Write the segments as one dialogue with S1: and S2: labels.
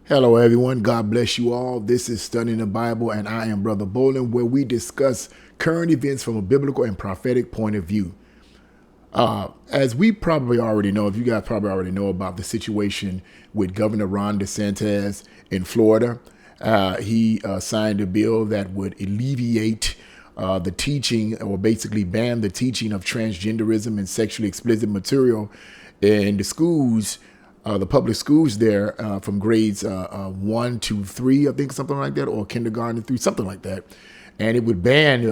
S1: Hello, everyone. God bless you all. This is Studying the Bible, and I am Brother Bolin, where we discuss current events from a biblical and prophetic point of view. As we probably already know, if you guys probably already know about the situation with Governor Ron Desantis in Florida, he signed a bill that would alleviate the teaching, or basically ban the teaching of transgenderism and sexually explicit material in the schools, the public schools there, from grades 1 to 3, I think, something like that, or kindergarten through, something like that. And it would ban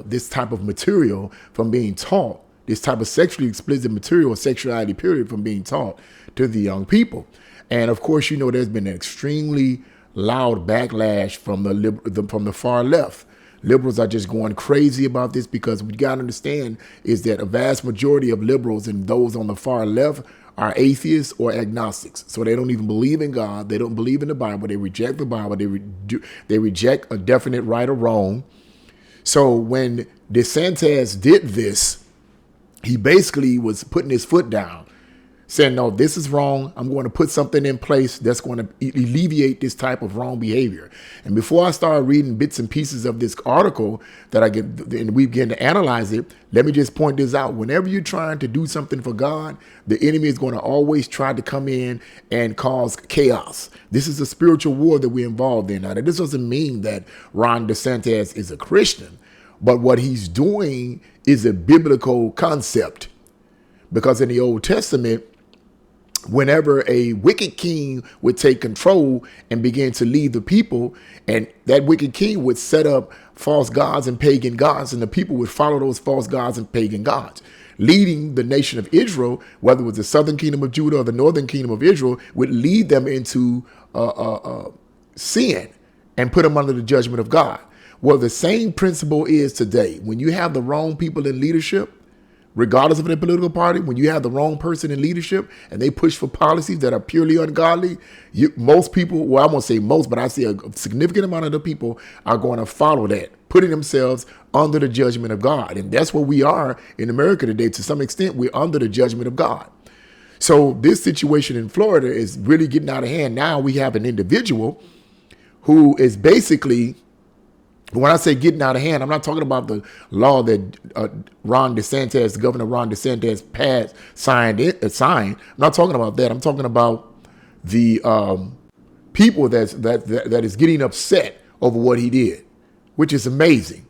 S1: this type of material from being taught, this type of sexually explicit material or sexuality period from being taught to the young people. And of course, you know, there's been an extremely loud backlash from the far left. Liberals are just going crazy about this, because what you got to understand is that a vast majority of liberals and those on the far left are atheists or agnostics. So they don't even believe in God. They don't believe in the Bible. They reject the Bible. They reject a definite right or wrong. So when DeSantis did this, he basically was putting his foot down, saying, no, this is wrong. I'm going to put something in place that's going to alleviate this type of wrong behavior. And before I start reading bits and pieces of this article that I get, and we begin to analyze it, let me just point this out. Whenever you're trying to do something for God, the enemy is going to always try to come in and cause chaos. This is a spiritual war that we're involved in. Now, this doesn't mean that Ron DeSantis is a Christian, but what he's doing is a biblical concept. Because in the Old Testament, whenever a wicked king would take control and begin to lead the people, and that wicked king would set up false gods and pagan gods, and the people would follow those false gods and pagan gods, leading the nation of Israel, whether it was the southern kingdom of Judah or the northern kingdom of Israel, would lead them into sin and put them under the judgment of God. Well, the same principle is today. When you have the wrong people in leadership, regardless of their political party, when you have the wrong person in leadership and they push for policies that are purely ungodly, most people, well, I won't say most, but I see a significant amount of the people are going to follow that, putting themselves under the judgment of God. And that's what we are in America today. To some extent, we're under the judgment of God. So this situation in Florida is really getting out of hand. Now we have an individual who is basically, when I say getting out of hand, I'm not talking about the law that Governor Ron DeSantis signed. I'm not talking about that. I'm talking about the people that is getting upset over what he did, which is amazing.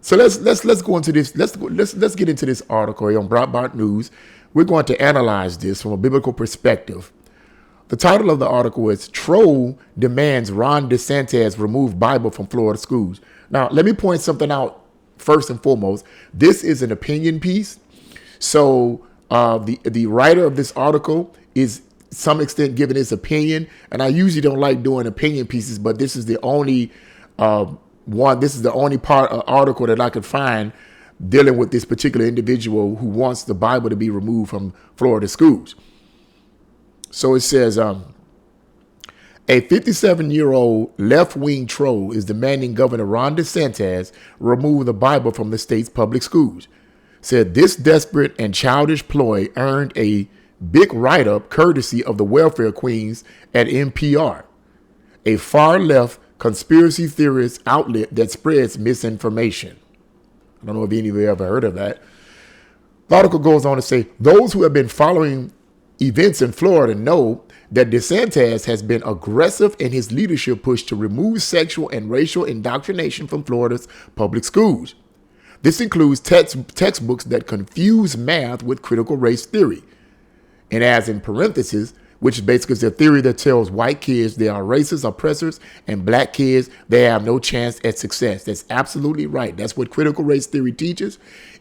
S1: So let's go into this. Let's get into this article here on Breitbart News. We're going to analyze this from a biblical perspective. The title of the article is "Troll Demands Ron DeSantis Remove Bible from Florida Schools." Now, let me point something out first and foremost. This is an opinion piece. So the writer of this article is to some extent giving his opinion. And I usually don't like doing opinion pieces, but this is the only This is the only article that I could find dealing with this particular individual who wants the Bible to be removed from Florida schools. So it says, a 57-year-old left-wing troll is demanding Governor Ron DeSantis remove the Bible from the state's public schools. Said this desperate and childish ploy earned a big write-up courtesy of the welfare queens at NPR, a far-left conspiracy theorist outlet that spreads misinformation. I don't know if any of you ever heard of that. The article goes on to say, those who have been following events in Florida know that DeSantis has been aggressive in his leadership push to remove sexual and racial indoctrination from Florida's public schools. This includes textbooks that confuse math with critical race theory. And as in parentheses, which basically is a theory that tells white kids they are racist oppressors and black kids they have no chance at success. That's absolutely right. That's what critical race theory teaches.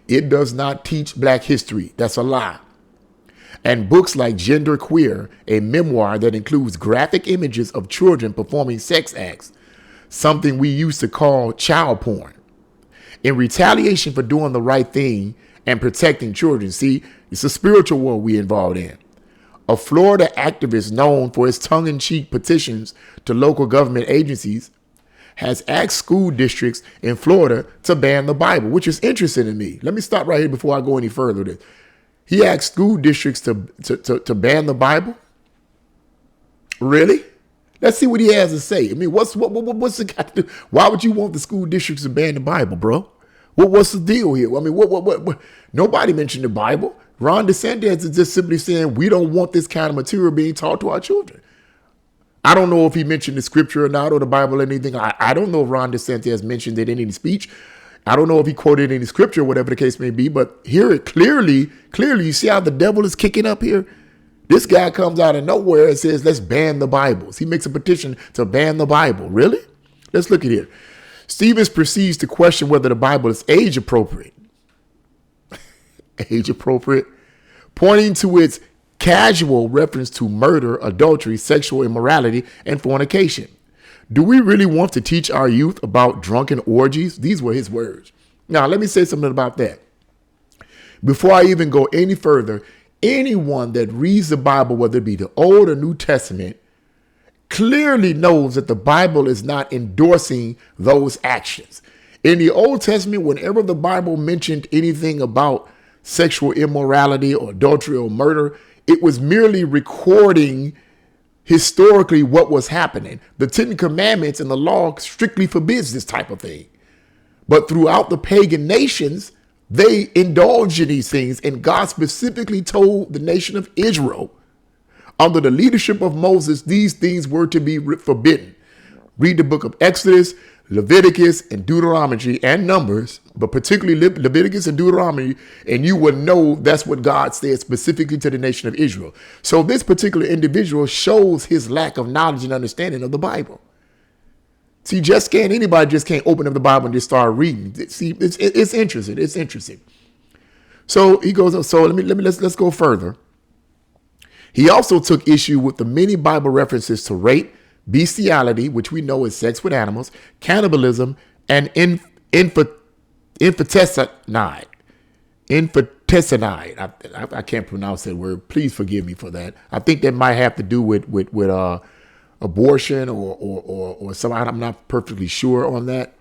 S1: It does not teach black history. That's a lie. And books like Gender Queer, a memoir that includes graphic images of children performing sex acts, something we used to call child porn. In retaliation for doing the right thing and protecting children, see, it's a spiritual war we involved in. A Florida activist known for his tongue-in-cheek petitions to local government agencies has asked school districts in Florida to ban the Bible, which is interesting to me. Let me stop right here before I go any further with this. He asked school districts to ban the Bible? Really? Let's see what he has to say. I mean, what's it got to do? Why would you want the school districts to ban the Bible, bro? What's the deal here? I mean, what? Nobody mentioned the Bible. Ron Desantis is just simply saying we don't want this kind of material being taught to our children. I don't know if he mentioned the scripture or not, or the Bible or anything. I don't know if Ron Desantis has mentioned it in any speech. I don't know if he quoted any scripture, whatever the case may be. But here it clearly, you see how the devil is kicking up here? This guy comes out of nowhere and says, let's ban the Bibles. He makes a petition to ban the Bible. Really? Let's look at here. Stevens proceeds to question whether the Bible is age appropriate. Age appropriate? Pointing to its casual reference to murder, adultery, sexual immorality, and fornication. Do we really want to teach our youth about drunken orgies? These were his words. Now, let me say something about that. Before I even go any further, anyone that reads the Bible, whether it be the Old or New Testament, clearly knows that the Bible is not endorsing those actions. In the Old Testament, whenever the Bible mentioned anything about sexual immorality or adultery or murder, it was merely recording historically what was happening. The Ten Commandments and the law strictly forbids this type of thing. But throughout the pagan nations, they indulged in these things, and God specifically told the nation of Israel, under the leadership of Moses, these things were to be forbidden. Read the book of Exodus, Leviticus, and Deuteronomy, and Numbers, but particularly Leviticus and Deuteronomy, and you will know that's what God said specifically to the nation of Israel. So this particular individual shows his lack of knowledge and understanding of the Bible. See, anybody just can't open up the Bible and just start reading. See, it's interesting. It's interesting. So he goes on. So let's go further. He also took issue with the many Bible references to rape, bestiality, which we know is sex with animals, cannibalism, and infanticide. I can't pronounce that word. Please forgive me for that. I think that might have to do with abortion or something. I'm not perfectly sure on that.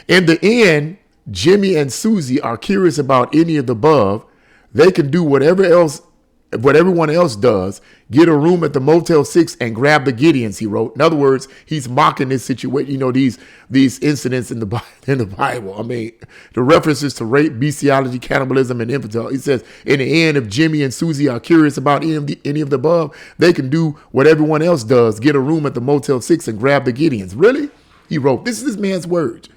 S1: In the end, Jimmy and Susie are curious about any of the above. They can do what everyone else does, get a room at the Motel 6 and grab the Gideons, he wrote. In other words, he's mocking this situation, these incidents in the Bible. I mean, the references to rape, bestiality, cannibalism, and infanticide. He says, in the end, if Jimmy and Susie are curious about any of the above, they can do what everyone else does, get a room at the Motel 6 and grab the Gideons. Really? He wrote, this is this man's words.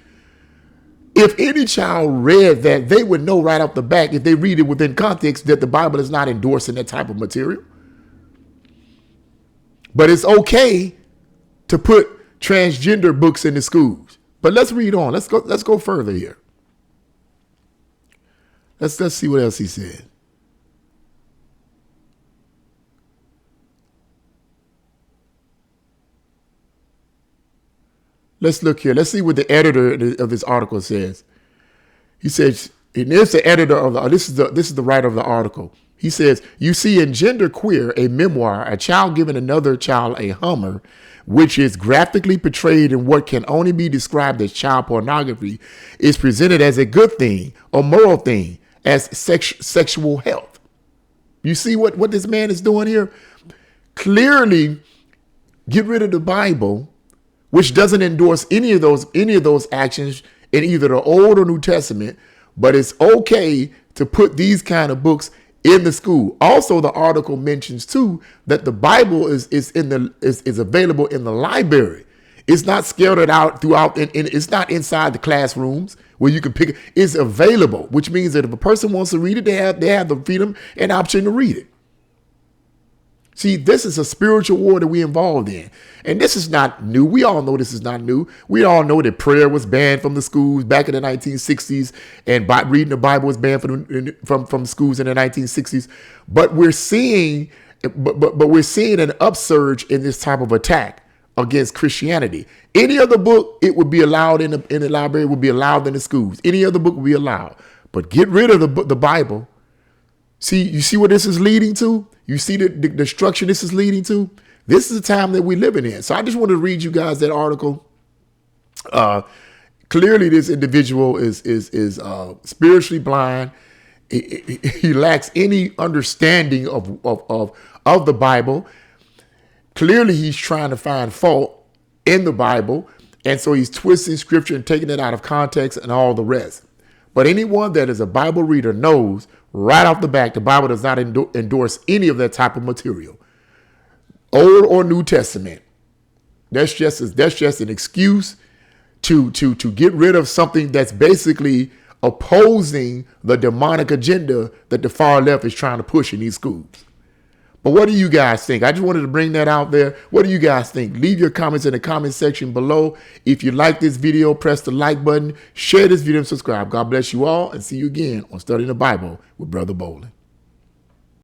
S1: If any child read that, they would know right off the bat, if they read it within context, that the Bible is not endorsing that type of material. But it's okay to put transgender books in the schools. But let's read on. Let's go further here. Let's see what else he said. Let's look here. Let's see what the editor of this article says. He says, and this is the writer of the article. He says, you see in Gender Queer, a memoir, a child giving another child a Hummer, which is graphically portrayed in what can only be described as child pornography, is presented as a good thing, a moral thing, as sexual health. You see what this man is doing here? Clearly, get rid of the Bible, which doesn't endorse any of those actions in either the Old or New Testament, but it's okay to put these kind of books in the school. Also, the article mentions too that the Bible is available in the library. It's not scattered out throughout, and it's not inside the classrooms where you can pick it. It's available, which means that if a person wants to read it, they have the freedom and option to read it. See, this is a spiritual war that we're involved in. And this is not new. We all know this is not new. We all know that prayer was banned from the schools back in the 1960s, and reading the Bible was banned from schools in the 1960s. But we're seeing an upsurge in this type of attack against Christianity. Any other book, it would be allowed in the library, would be allowed in the schools. Any other book would be allowed. But get rid of the Bible. See, you see what this is leading to? You see the destruction this is leading to? This is the time that we're living in. So I just want to read you guys that article. Clearly, this individual is spiritually blind. He lacks any understanding of the Bible. Clearly, he's trying to find fault in the Bible. And so he's twisting scripture and taking it out of context and all the rest. But anyone that is a Bible reader knows right off the bat, the Bible does not endorse any of that type of material. Old or New Testament. That's just an excuse to get rid of something that's basically opposing the demonic agenda that the far left is trying to push in these schools. But what do you guys think? I just wanted to bring that out there. What do you guys think? Leave your comments in the comment section below. If you like this video, press the like button, share this video, and subscribe. God bless you all, and see you again on Studying the Bible with Brother Bolin.